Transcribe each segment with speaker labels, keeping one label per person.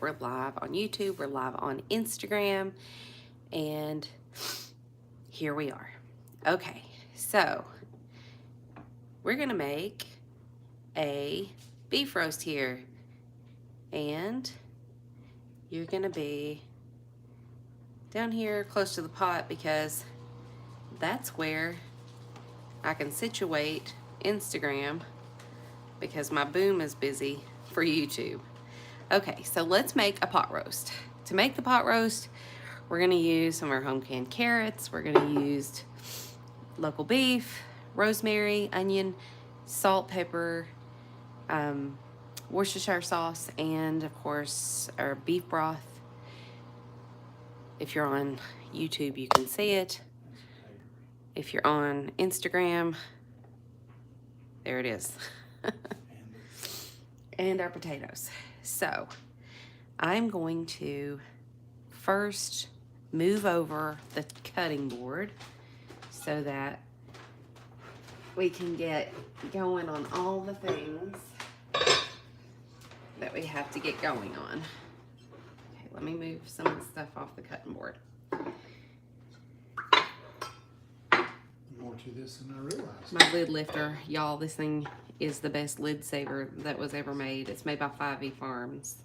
Speaker 1: that we're live on YouTube, we're live on Instagram, and here we are. Okay, so we're gonna make a beef roast here, and you're gonna be down here close to the pot because that's where I can situate Instagram because my boom is busy for YouTube. Okay, so let's make a pot roast. To make the pot roast, we're gonna use some of our home canned carrots. We're gonna use local beef, rosemary, onion, salt, pepper, Worcestershire sauce, and of course our beef broth. If you're on YouTube, you can see it. If you're on Instagram, there it is. And our potatoes. So I'm going to first move over the cutting board so that we can get going on all the things that we have to get going on. Okay, let me move some of the stuff off the cutting board.
Speaker 2: More to this than I realized.
Speaker 1: My lid lifter, y'all, this thing is the best lid saver that was ever made. It's made by 5E Farms.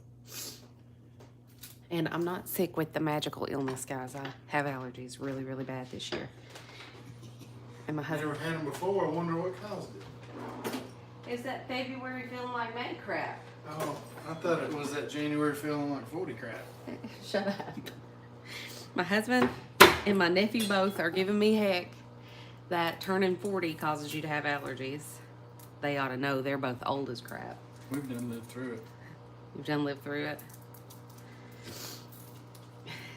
Speaker 1: And I'm not sick with the magical illness, guys. I have allergies really, really bad this year. And my husband...
Speaker 2: Never had them before. I wonder what caused it.
Speaker 1: Is that February feeling like May crap?
Speaker 2: Oh, I thought it was that January feeling like 40 crap.
Speaker 1: Shut up. My husband and my nephew both are giving me heck that turning 40 causes you to have allergies. They ought to know. They're both old as crap.
Speaker 2: We've done lived through it.
Speaker 1: You've done lived through it.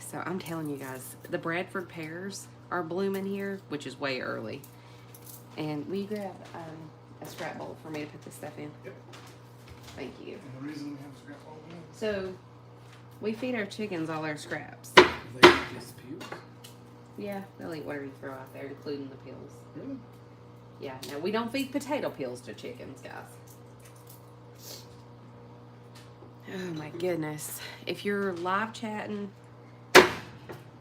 Speaker 1: So I'm telling you guys, the Bradford pears are blooming here, which is way early. And will you grab a scrap bowl for me to put this stuff in?
Speaker 2: Yep.
Speaker 1: Thank you.
Speaker 2: And the reason we have scrap all in
Speaker 1: So we feed our chickens all their scraps.
Speaker 2: is they eat just peels.
Speaker 1: Yeah, they'll eat whatever you throw out there, including the peels.
Speaker 2: Really?
Speaker 1: Yeah, no, we don't feed potato peels to chickens, guys. Oh my goodness. If you're live chatting,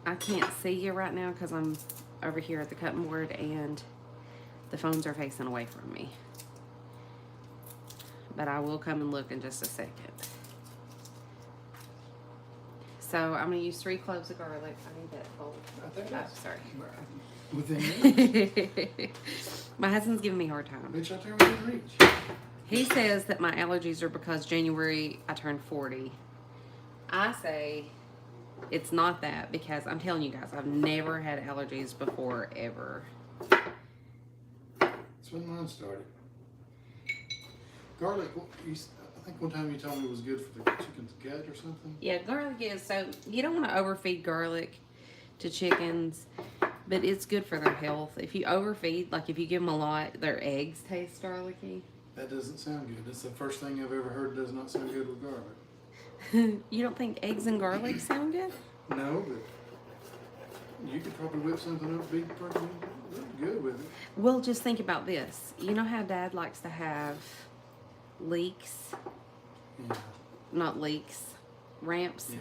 Speaker 1: I can't see you right now because I'm over here at the cutting board and the phones are facing away from me. But I will come and look in just a second. So I'm going to use 3 cloves of garlic. I need that bowl.
Speaker 2: Right there.
Speaker 1: Oh, sorry.
Speaker 2: Within reach.
Speaker 1: My husband's giving me a hard time.
Speaker 2: Bitch, out there within reach.
Speaker 1: He says that my allergies are because January I turned 40. I say it's not that because I'm telling you guys, I've never had allergies before, ever.
Speaker 2: That's when mine started. Garlic, I think one time you told me it was good for the chicken's gut or something.
Speaker 1: Yeah, garlic is, so you don't want to overfeed garlic to chickens, but it's good for their health. If you overfeed, like if you give them a lot, their eggs taste garlicky.
Speaker 2: That doesn't sound good. That's the first thing I've ever heard does not sound good with garlic.
Speaker 1: You don't think eggs and garlic sound good?
Speaker 2: No, but you could probably whip something up, be pretty good with it.
Speaker 1: Well, just think about this. You know how Dad likes to have leeks,
Speaker 2: Yeah.
Speaker 1: not leeks, ramps
Speaker 2: Yeah.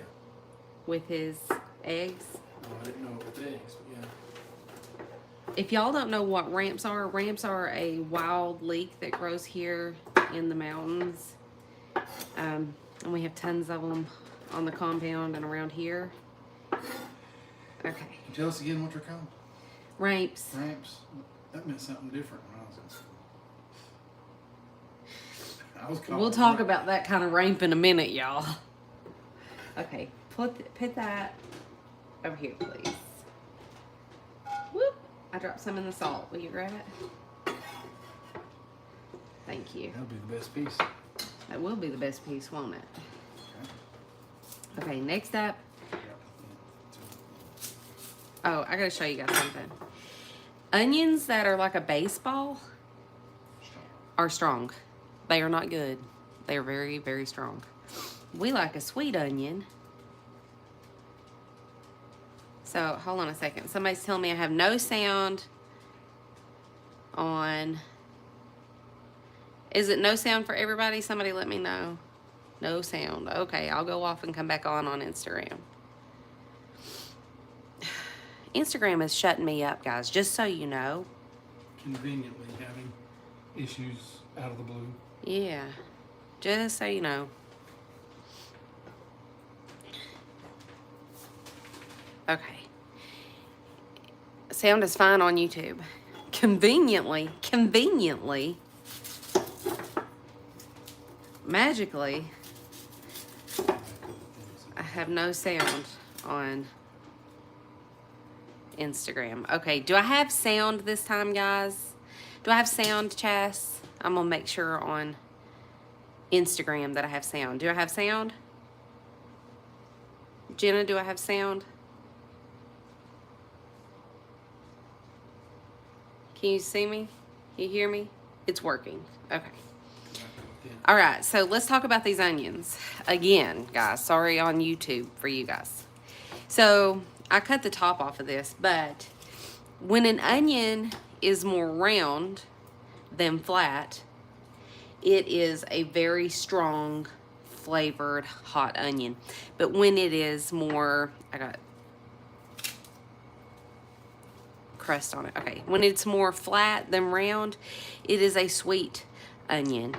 Speaker 1: with his eggs?
Speaker 2: Oh, I didn't know it with eggs, but yeah.
Speaker 1: If y'all don't know what ramps are a wild leek that grows here in the mountains. And we have tons of them on the compound and around here. Okay.
Speaker 2: Can you tell us again what they're called?
Speaker 1: Ramps.
Speaker 2: Ramps. That meant something different when I was in school. I was called
Speaker 1: We'll talk about that kind of ramp in a minute, y'all. Okay, put that over here, please. Whoop! I dropped some in the salt. Will you grab it? Thank you.
Speaker 2: That'll be the best piece.
Speaker 1: That will be the best piece, won't it? Okay, next up. Oh, I gotta show you guys something. Onions that are like a baseball are strong. They are not good. They are very, very strong. We like a sweet onion. So, hold on a second. Somebody's telling me I have no sound on... Is it no sound for everybody? Somebody let me know. No sound. Okay, I'll go off and come back on Instagram. Instagram is shutting me up, guys, just so you know.
Speaker 2: Conveniently having issues out of the blue.
Speaker 1: Yeah, just so you know. Okay. Sound is fine on YouTube. Conveniently, magically, I have no sound on Instagram. Okay, do I have sound this time, guys? Do I have sound, Chas? I'm gonna make sure on Instagram that I have sound. Do I have sound? Jenna, do I have sound? Can you see me? Can you hear me? It's working. Okay. All right, so let's talk about these onions. Again, guys, sorry on YouTube for you guys. So I cut the top off of this, but when an onion is more round than flat, it is a very strong flavored hot onion. But when it is more, I got crust on it. Okay, when it's more flat than round, it is a sweet onion.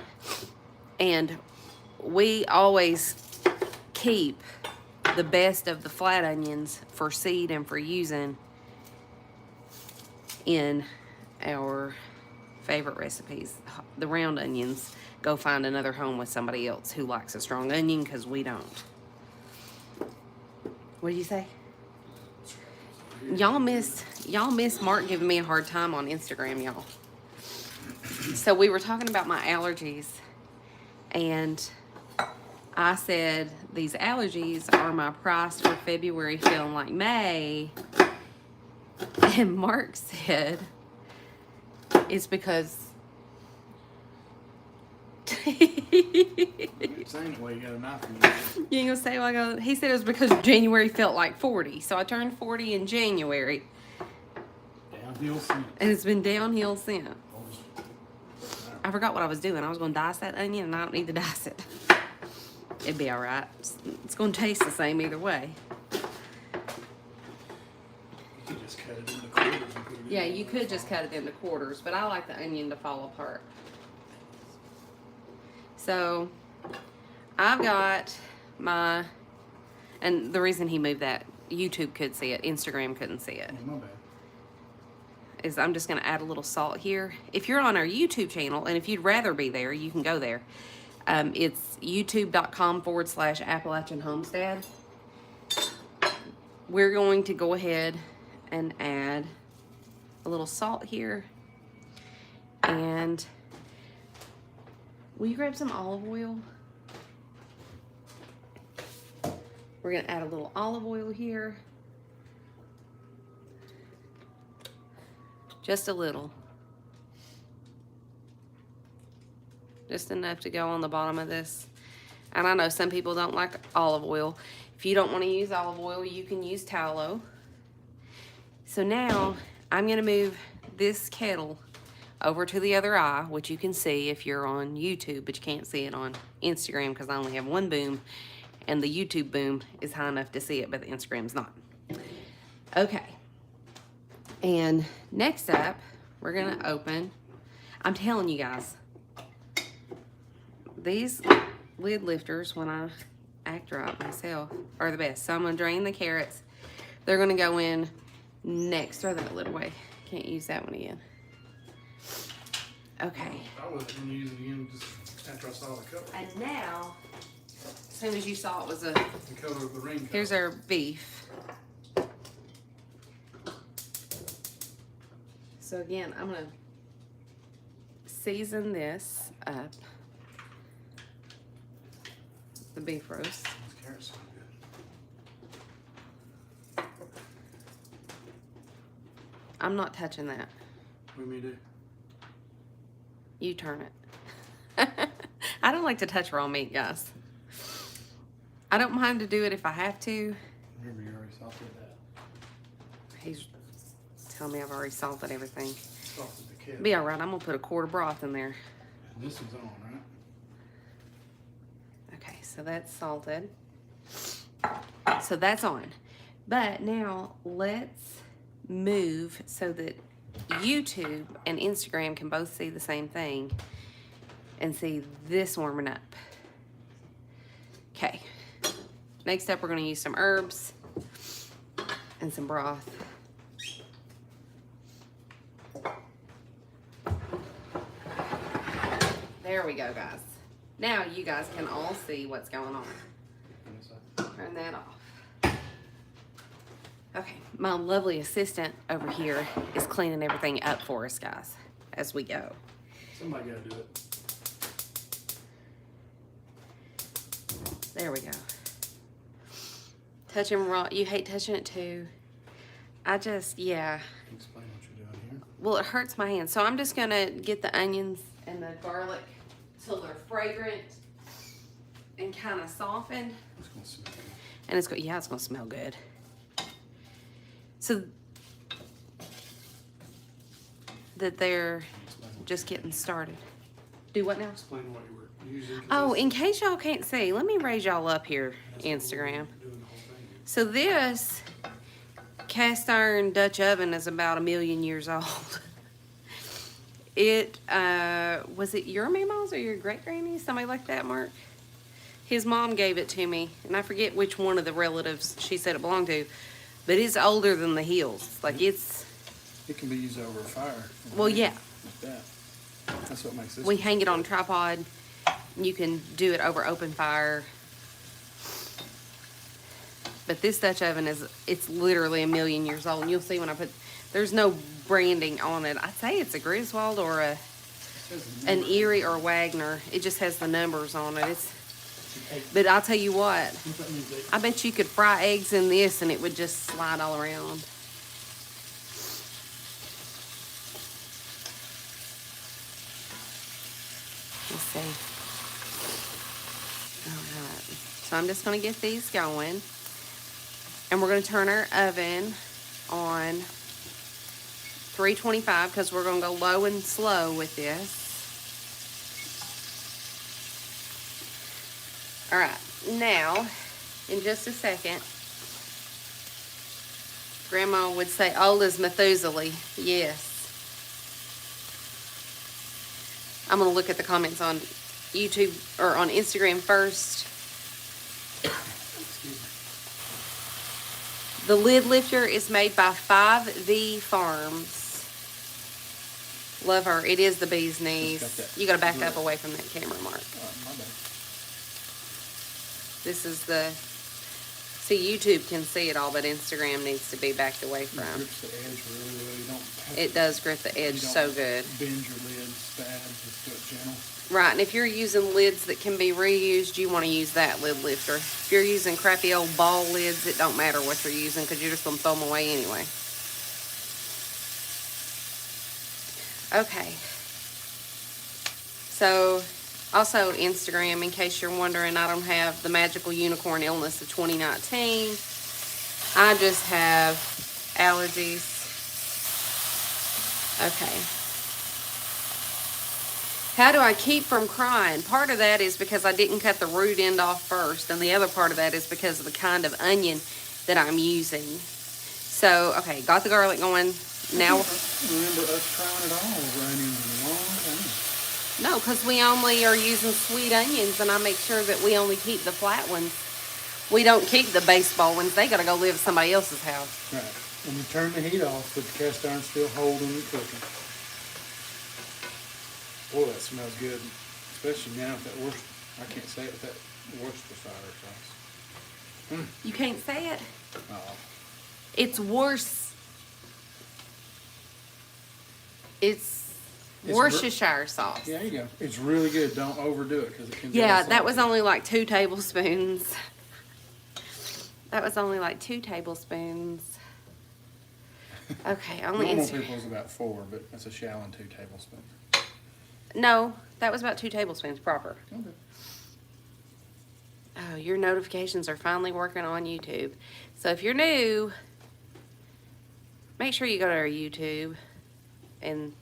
Speaker 1: And we always keep the best of the flat onions for seed and for using in our favorite recipes. The round onions, go find another home with somebody else who likes a strong onion, because we don't. What do you say? Y'all miss Mark giving me a hard time on Instagram, y'all. So we were talking about my allergies, and I said these allergies are my price for February feeling like May. And Mark said it's because
Speaker 2: Same way you got a knife in
Speaker 1: you ain't gonna say like he said it was because January felt like 40. So I turned 40 in January.
Speaker 2: Downhill since.
Speaker 1: And it's been downhill since. I forgot what I was doing. I was going to dice that onion, and I don't need to dice it. It'd be all right. It's going to taste the same either way.
Speaker 2: You could just cut it into quarters and put it in.
Speaker 1: Yeah, you could just cut it into quarters, but I like the onion to fall apart. So I've got my, and the reason he moved that, YouTube could see it, Instagram couldn't see it.
Speaker 2: Oh, my bad.
Speaker 1: Is I'm just going to add a little salt here. If you're on our YouTube channel, and if you'd rather be there, you can go there. It's youtube.com/Appalachian Homestead. We're going to go ahead and add a little salt here. And will you grab some olive oil? We're going to add a little olive oil here. Just a little. Just enough to go on the bottom of this. And I know some people don't like olive oil. If you don't want to use olive oil, you can use tallow. So now I'm going to move this kettle over to the other eye, which you can see if you're on YouTube, but you can't see it on Instagram because I only have one boom, and the YouTube boom is high enough to see it, but the Instagram's not. Okay. And next up, we're gonna open, I'm telling you guys, these lid lifters, when I act right myself, are the best. So I'm gonna drain the carrots. They're gonna go in next. Throw that lid away. Can't use that one again. Okay.
Speaker 2: I wasn't going to use it again just after I saw the color.
Speaker 1: And now, as soon as you saw it was a,
Speaker 2: The color of the ring.
Speaker 1: here's our beef. So again, I'm gonna season this up. The beef roast.
Speaker 2: Those carrots sound good.
Speaker 1: I'm not touching that.
Speaker 2: What do you do?
Speaker 1: You turn it. I don't like to touch raw meat, guys. I don't mind to do it if I have to.
Speaker 2: Remember, you already salted that.
Speaker 1: He's telling me I've already salted everything.
Speaker 2: Salted the kettle.
Speaker 1: Be all right. I'm gonna put a quart of broth in there.
Speaker 2: And this one's on, right?
Speaker 1: Okay, so so that's salted. So that's on. But now let's move so that YouTube and Instagram can both see the same thing and see this warming up. Okay. Next up, we're going to use some herbs and some broth. There we go, guys. Now you guys can all see what's going on. Turn that off. Okay, my lovely assistant over here is cleaning everything up for us, guys, as we go.
Speaker 2: Somebody gotta do it.
Speaker 1: There we go. Touching raw, you hate touching it too. I just, yeah.
Speaker 2: Explain what you're doing here.
Speaker 1: Well, it hurts my hands. So I'm just gonna get the onions and the garlic till they're fragrant and kind of softened.
Speaker 2: It's gonna smell good.
Speaker 1: And it's gonna smell good. So that they're just getting started. Do what now?
Speaker 2: Explain what you were using.
Speaker 1: Oh, in case y'all can't see, let me raise y'all up here, Instagram.
Speaker 2: Doing the whole thing.
Speaker 1: So this cast iron Dutch oven is about 1 million years old. It, was it your mama's or your great granny? Somebody like that, Mark? His mom gave it to me, and I forget which one of the relatives she said it belonged to, but it's older than the hills. Like it's,
Speaker 2: It can be used over a fire.
Speaker 1: well, yeah.
Speaker 2: Like that. That's what makes this.
Speaker 1: We hang it on a tripod. You can do it over open fire. But this Dutch oven it's literally 1 million years old. And you'll see when I put, there's no branding on it. I'd say it's a Griswold or an Erie or Wagner. It just has the numbers on it. But I'll tell you what, I bet you could fry eggs in this and it would just slide all around. Let's see. All right. So I'm just going to get these going. And we're going to turn our oven on 325 because we're going to go low and slow with this. All right. Now, in just a second, Grandma would say, old as Methuselah. Yes. I'm going to look at the comments on YouTube or on Instagram first. The lid lifter is made by 5V Farms. Love her. It is the bee's knees. You got to back up away from that camera, Mark.
Speaker 2: My bad.
Speaker 1: This is the... See, YouTube can see it all, but Instagram needs to be backed away
Speaker 2: It
Speaker 1: from.
Speaker 2: grips the edge really well. You don't have
Speaker 1: It does grip the edge so good.
Speaker 2: Bend your lids bad. Just do it gentle.
Speaker 1: Right, and if you're using lids that can be reused, you want to use that lid lifter. If you're using crappy old ball lids, it don't matter what you're using because you're just going to throw them away anyway. Okay. So, also Instagram, in case you're wondering, I don't have the magical unicorn illness of 2019. I just have allergies. Okay. How do I keep from crying? Part of that is because I didn't cut the root end off first, and the other part of that is because of the kind of onion that I'm using. So, okay, got the garlic going. Now,
Speaker 2: Remember us trying it all running a long time.
Speaker 1: no, because we only are using sweet onions, and I make sure that we only keep the flat ones. We don't keep the baseball ones. They got to go live at somebody else's house.
Speaker 2: Right. When you turn the heat off, but the cast iron's still holding and cooking. Boy, that smells good. Especially now with that Worcester, I can't say it with that Worcestershire sauce.
Speaker 1: You can't say it.
Speaker 2: Oh,
Speaker 1: It's worse. It's
Speaker 2: It's
Speaker 1: Worcestershire sauce.
Speaker 2: yeah, there you go. It's really good. Don't overdo it because it can.
Speaker 1: Yeah,
Speaker 2: get
Speaker 1: that was
Speaker 2: salty.
Speaker 1: only like 2 tablespoons. That was only like 2 tablespoons. Okay, only
Speaker 2: Normal
Speaker 1: Instagram.
Speaker 2: people's about 4, but that's a shallon 2 tablespoons.
Speaker 1: No, that was about 2 tablespoons proper.
Speaker 2: Okay.
Speaker 1: Oh, your notifications are finally working on YouTube. So if you're new, make sure you go to our YouTube and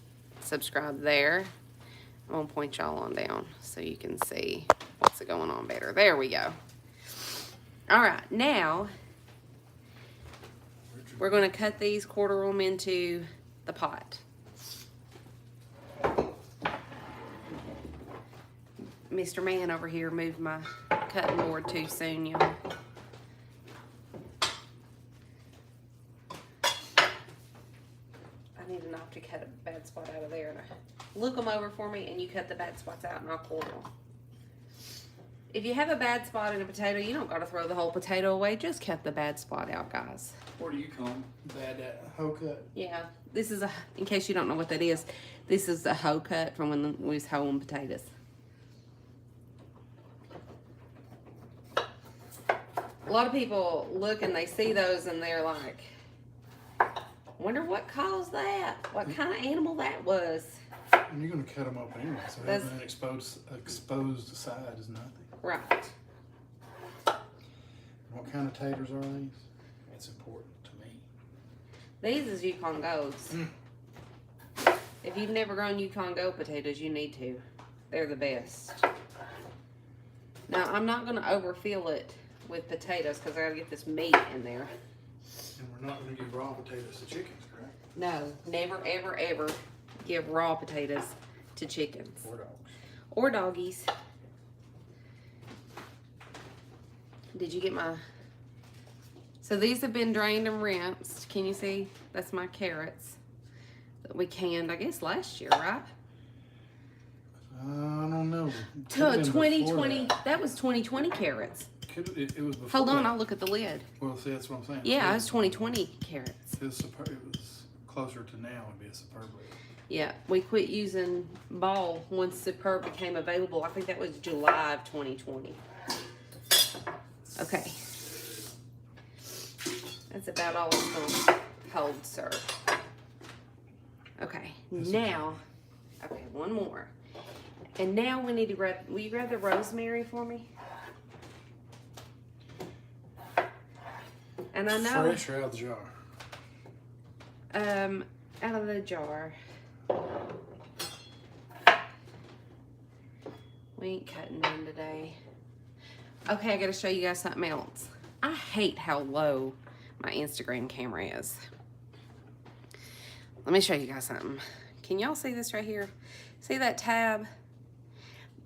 Speaker 1: subscribe there. I'm gonna point y'all on down so you can see what's it going on better? There we go. All right, now we're going to cut these, quarter them into the pot. Mr. Man over here moved my cutting board too soon, y'all. I need a knife to cut a bad spot out of there. Look them over for me, and you cut the bad spots out, and I'll quarter them. If you have a bad spot in a potato, you don't got to throw the whole potato away. Just cut the bad spot out, guys.
Speaker 2: What do you call them? Bad hoe cut?
Speaker 1: Yeah, this is in case you don't know what that is, this is a hoe cut from when we was hoeing potatoes. A lot of people look and they see those and they're like, wonder what caused that? What kind of animal that was?
Speaker 2: And you're going to cut them open anyway, so having an exposed side is nothing.
Speaker 1: Right.
Speaker 2: What kind of taters are these? It's important to me.
Speaker 1: These is Yukon Golds. If you've never grown Yukon Gold potatoes, you need to. They're the best. Now, I'm not going to overfill it with potatoes because I got to get this meat in there.
Speaker 2: And we're not going to give raw potatoes to chickens, correct?
Speaker 1: No, never, ever, ever give raw potatoes to chickens.
Speaker 2: Or dogs.
Speaker 1: Or doggies. Did you get my... So these have been drained and rinsed. Can you see? That's my carrots that we canned, I guess, last year, right?
Speaker 2: I don't know.
Speaker 1: 2020. That was 2020 carrots.
Speaker 2: It was before.
Speaker 1: Hold on,
Speaker 2: that.
Speaker 1: I'll look at the lid.
Speaker 2: Well, see, that's what I'm saying.
Speaker 1: Yeah, it was 2020 carrots.
Speaker 2: It was closer to now would be a Superb.
Speaker 1: Yeah, we quit using Ball once Superb became available. I think that was July of 2020. Okay. That's about all it's going to hold, sir. Okay, now, okay, one more. And now we need to grab, will you grab the rosemary for me? And I know.
Speaker 2: Fresh or out of the jar?
Speaker 1: Out of the jar. We ain't cutting none today. Okay, I gotta show you guys something else. I hate how low my Instagram camera is. Let me show you guys something. Can y'all see this right here? See that tab?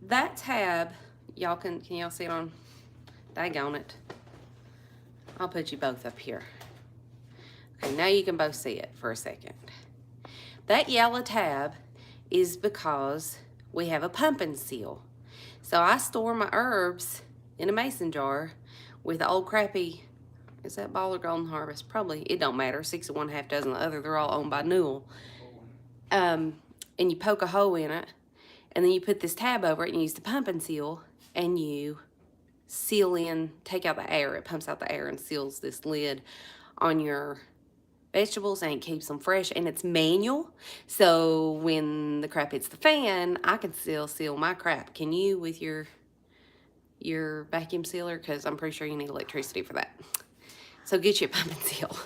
Speaker 1: That tab, y'all can y'all see it on? Daggone it. I'll put you both up here. Okay, now you can both see it for a second. That yellow tab is because we have a pumping seal. So I store my herbs in a mason jar with old crappy, is that Ball or Golden Harvest? Probably, it don't matter, 61 half dozen, the other, they're all owned by Newell. And you poke a hole in it, and then you put this tab over it and use the pumping seal, and you seal in, take out the air. It pumps out the air and seals this lid on your vegetables and it keeps them fresh, and it's manual. So when the crap hits the fan, I can still seal my crap. Can you with your vacuum sealer? Because I'm pretty sure you need electricity for that. So get you a pumping seal.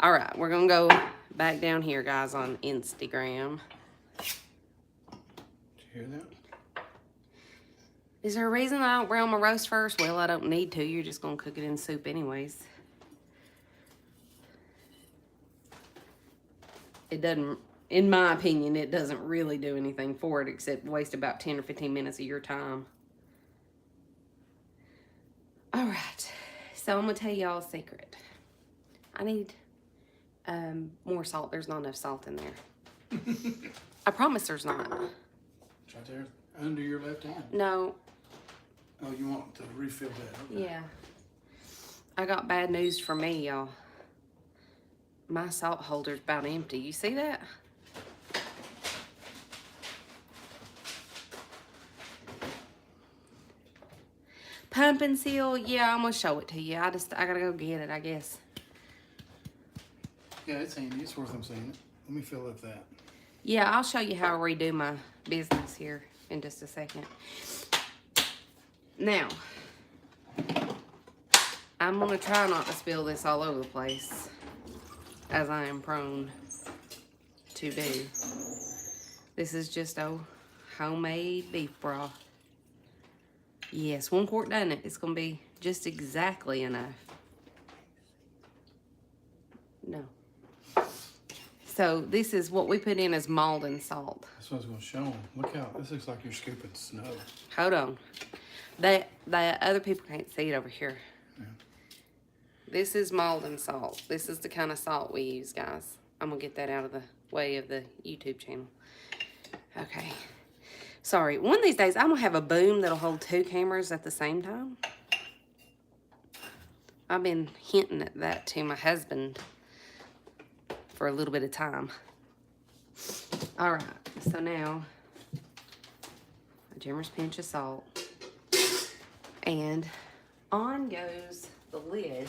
Speaker 1: All right, we're gonna go back down here, guys, on Instagram.
Speaker 2: Did you hear that?
Speaker 1: Is there a reason I don't brown my roast first? Well, I don't need to. You're just gonna cook it in soup anyways. It doesn't, in my opinion, it doesn't really do anything for it except waste about 10 or 15 minutes of your time. All right, so I'm gonna tell y'all a secret. I need more salt. There's not enough salt in there. I promise there's not.
Speaker 2: It's right there under your left hand.
Speaker 1: No.
Speaker 2: Oh, you want to refill that? Okay.
Speaker 1: Yeah. I got bad news for me, y'all. My salt holder's about empty. You see that? Pumping seal, yeah, I'm gonna show it to you. I gotta go get it, I guess.
Speaker 2: Yeah, it's handy. It's worth them seeing it. Let me fill up that.
Speaker 1: Yeah, I'll show you how I redo my business here in just a second. Now, I'm gonna try not to spill this all over the place, as I am prone to do. This is just a homemade beef broth. Yes, 1 quart doesn't it? It's gonna be just exactly enough. No. So this is what we put in as Maldon salt.
Speaker 2: That's what I was gonna show them. Look how, this looks like you're scooping snow.
Speaker 1: Hold on. The other people can't see it over here.
Speaker 2: Yeah.
Speaker 1: This is Maldon salt. This is the kind of salt we use, guys. I'm gonna get that out of the way of the YouTube channel. Okay. Sorry, one of these days I'm gonna have a boom that'll hold 2 cameras at the same time. I've been hinting at that to my husband for a little bit of time. All right, so now a Jimmer's pinch of salt, and on goes the lid,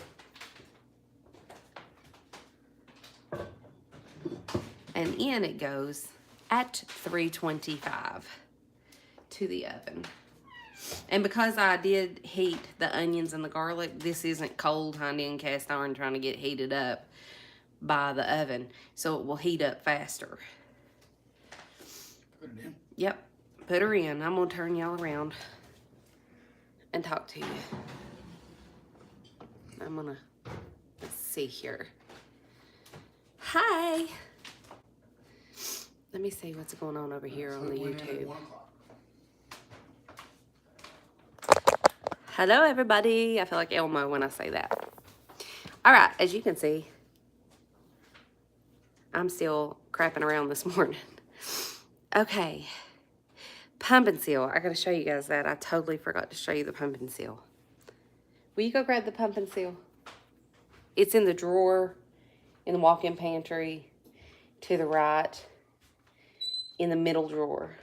Speaker 1: and in it goes at 325 to the oven. And because I did heat the onions and the garlic, this isn't cold honey and cast iron trying to get heated up by the oven, so it will heat up faster.
Speaker 2: Put it in.
Speaker 1: Yep, put her in. I'm gonna turn y'all around and talk to you. I'm gonna, let's see here. Hi. Let me see what's going on over here on the YouTube. Hello, everybody. I feel like Elmo when I say that. All right, as you can see, I'm still crapping around this morning. Okay, pumpkin seal. I gotta show you guys that. I totally forgot to show you the pumpkin seal. Will you go grab the pumpkin seal? It's in the drawer in the walk-in pantry to the right in the middle drawer.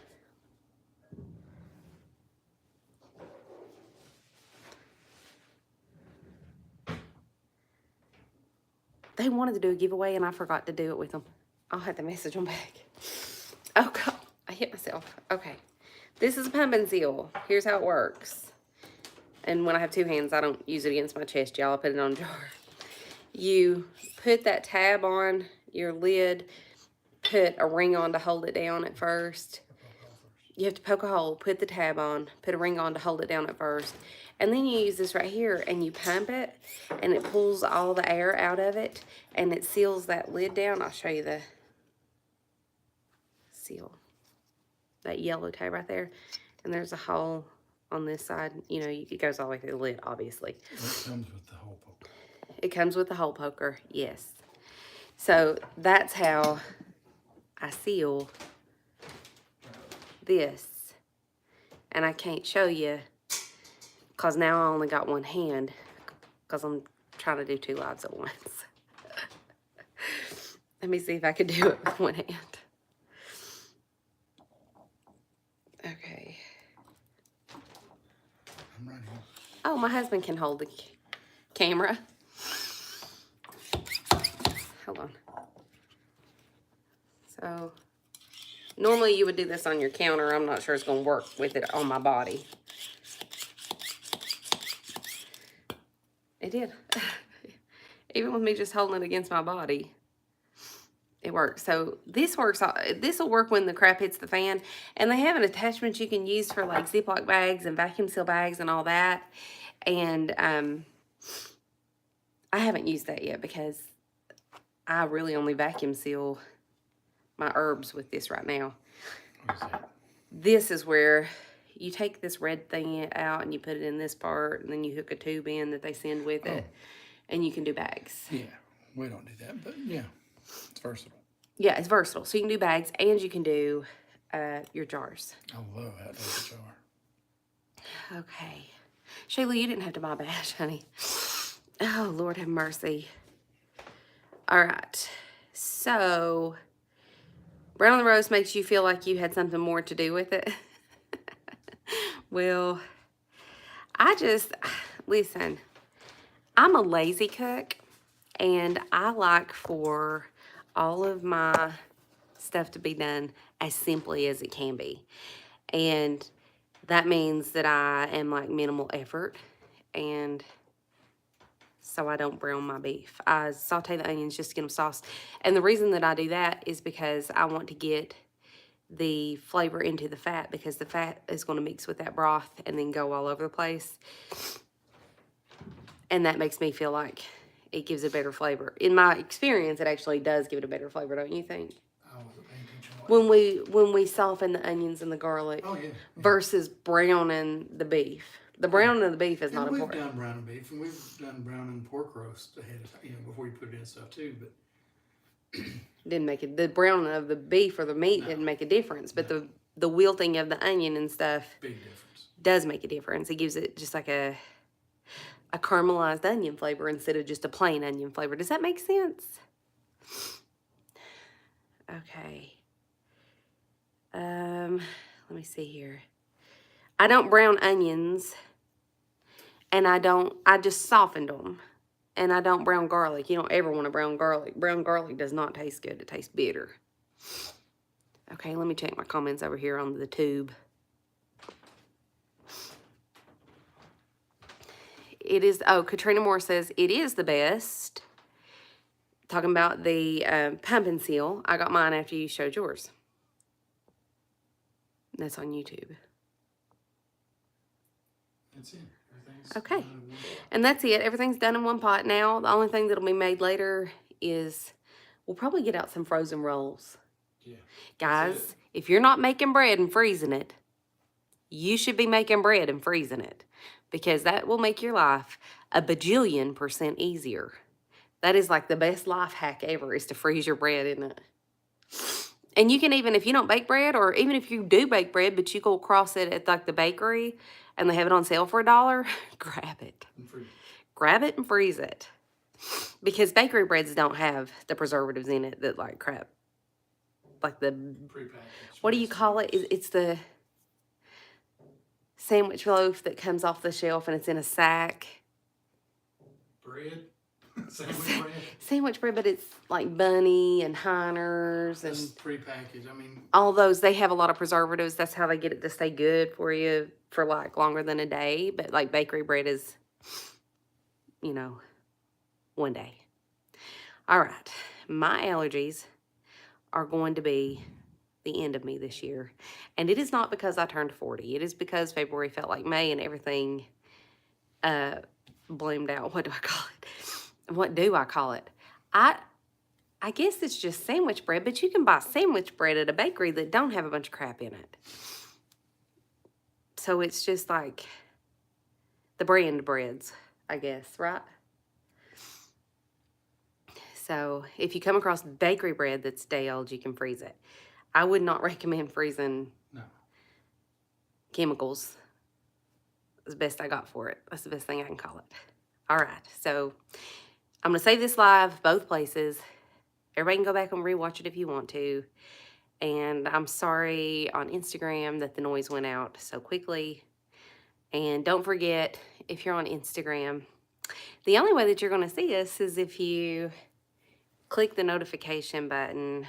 Speaker 1: They wanted to do a giveaway and I forgot to do it with them. I'll have to message them back. Oh God, I hit myself. Okay, this is a pumpkin seal. Here's how it works. And when I have 2 hands, I don't use it against my chest, y'all. I put it on a jar. You put that tab on your lid, put a ring on to hold it down at first. You have to poke a hole, put the tab on, put a ring on to hold it down at first. And then you use this right here and you pump it and it pulls all the air out of it and it seals that lid down. I'll show you the seal. That yellow tab right there. And there's a hole on this side. You know, it goes all the way through the lid, obviously.
Speaker 2: It comes with the hole poker.
Speaker 1: It comes with the hole poker, yes. So that's how I seal this. And I can't show you because now I only got 1 hand because I'm trying to do 2 lives at once. Let me see if I can do it with 1 hand. Okay.
Speaker 2: I'm right here.
Speaker 1: Oh, my husband can hold the camera. Hold on. So, normally you would do this on your counter. I'm not sure it's going to work with it on my body. It did. Even with me just holding it against my body, it works. So this works. This will work when the crap hits the fan. And they have an attachment you can use for like Ziploc bags and vacuum seal bags and all that. And I haven't used that yet because I really only vacuum seal my herbs with this right now.
Speaker 2: What is that?
Speaker 1: This is where you take this red thing out and you put it in this part and then you hook a tube in that they send with it and you can do bags.
Speaker 2: Yeah, we don't do that, but yeah, it's versatile.
Speaker 1: Yeah, it's versatile. So you can do bags and you can do your jars.
Speaker 2: I love how it does a jar.
Speaker 1: Okay. Shayla, you didn't have to buy a badge, honey. Oh, Lord have mercy. All right. So, brown on the roast makes you feel like you had something more to do with it. Well, listen, I'm a lazy cook, and I like for all of my stuff to be done as simply as it can be. And that means that I am like minimal effort, and so I don't brown my beef. I saute the onions just to get them sauced. And the reason that I do that is because I want to get the flavor into the fat, because the fat is going to mix with that broth and then go all over the place. And that makes me feel like it gives a better flavor. In my experience, it actually does give it a better flavor, don't you think?
Speaker 2: I wasn't paying attention.
Speaker 1: When we soften the onions and the garlic versus browning the beef. The browning of the beef is not important.
Speaker 2: We've done browning beef, and we've done browning pork roast ahead of time, before you put it in stuff too, but
Speaker 1: Didn't make it. The browning of the beef or the meat didn't make a difference, but the wilting of the onion and stuff
Speaker 2: big difference.
Speaker 1: Does make a difference. It gives it just like a caramelized onion flavor instead of just a plain onion flavor. Does that make sense? Okay. Let me see here. I don't brown onions, and I just softened them. And I don't brown garlic. You don't ever want to brown garlic. Brown garlic does not taste good. It tastes bitter. Okay, let me check my comments over here on the tube. It is, oh, Katrina Moore says, it is the best. Talking about the pumpkin seal. I got mine after you showed yours. That's on YouTube.
Speaker 2: That's it. Everything's
Speaker 1: Okay.
Speaker 2: done in one pot.
Speaker 1: And that's it. Everything's done in one pot now. The only thing that'll be made later is we'll probably get out some frozen rolls.
Speaker 2: Yeah.
Speaker 1: Guys, if you're not making bread and freezing it, you should be making bread and freezing it, because that will make your life a bajillion% easier. That is like the best life hack ever, is to freeze your bread in it. And you can even, if you don't bake bread, or even if you do bake bread, but you go across it at like the bakery and they have it on sale for $1, grab it.
Speaker 2: And free.
Speaker 1: Grab it and freeze it. Because bakery breads don't have the preservatives in it that like crap. Like the,
Speaker 2: Prepackaged.
Speaker 1: what do you call it? It's the sandwich loaf that comes off the shelf and it's in a sack.
Speaker 2: Bread? Sandwich bread?
Speaker 1: Sandwich bread, but it's like Bunny and Heiner's and
Speaker 2: That's prepackaged. I mean,
Speaker 1: all those. They have a lot of preservatives. That's how they get it to stay good for you for like longer than a day. But like bakery bread is, you know, one day. All right. My allergies are going to be the end of me this year. And it is not because I turned 40. It is because February felt like May and everything bloomed out. What do I call it? What do I call it? I guess it's just sandwich bread, but you can buy sandwich bread at a bakery that don't have a bunch of crap in it. So it's just like the brand breads, I guess, right? So if you come across bakery bread that's day old, you can freeze it. I would not recommend freezing chemicals. That's the best I got for it. That's the best thing I can call it. All right, so I'm going to save this live both places. Everybody can go back and rewatch it if you want to. And I'm sorry on Instagram that the noise went out so quickly. And don't forget, if you're on Instagram, the only way that you're going to see us is if you click the notification button.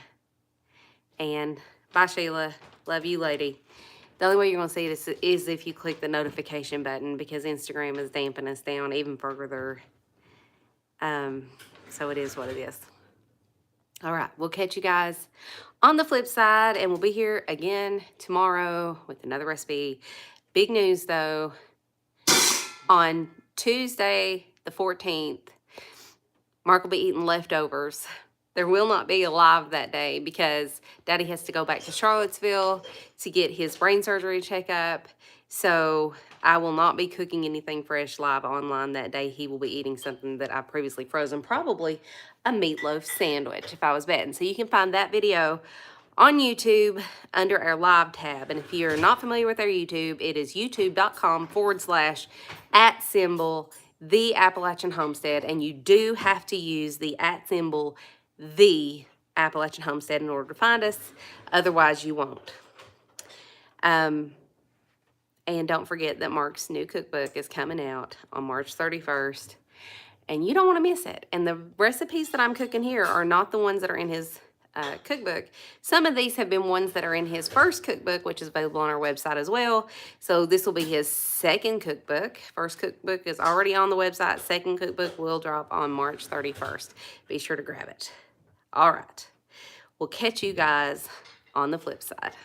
Speaker 1: And bye, Sheila. Love you, lady. The only way you're going to see it is if you click the notification button, because Instagram is damping us down even further. So it is what it is. All right, we'll catch you guys on the flip side, and we'll be here again tomorrow with another recipe. Big news, though. On Tuesday, the 14th, Mark will be eating leftovers. There will not be a live that day because Daddy has to go back to Charlottesville to get his brain surgery checkup. So I will not be cooking anything fresh live online that day. He will be eating something that I previously frozen, probably a meatloaf sandwich if I was betting. So you can find that video on YouTube under our live tab. And if you're not familiar with our YouTube, it is youtube.com/@ The Appalachian Homestead. And you do have to use the @ The Appalachian Homestead in order to find us. Otherwise, you won't. And don't forget that Mark's new cookbook is coming out on March 31st. And you don't want to miss it. And the recipes that I'm cooking here are not the ones that are in his cookbook. Some of these have been ones that are in his first cookbook, which is available on our website as well. So this will be his second cookbook. First cookbook is already on the website. Second cookbook will drop on March 31st. Be sure to grab it. All right. We'll catch you guys on the flip side.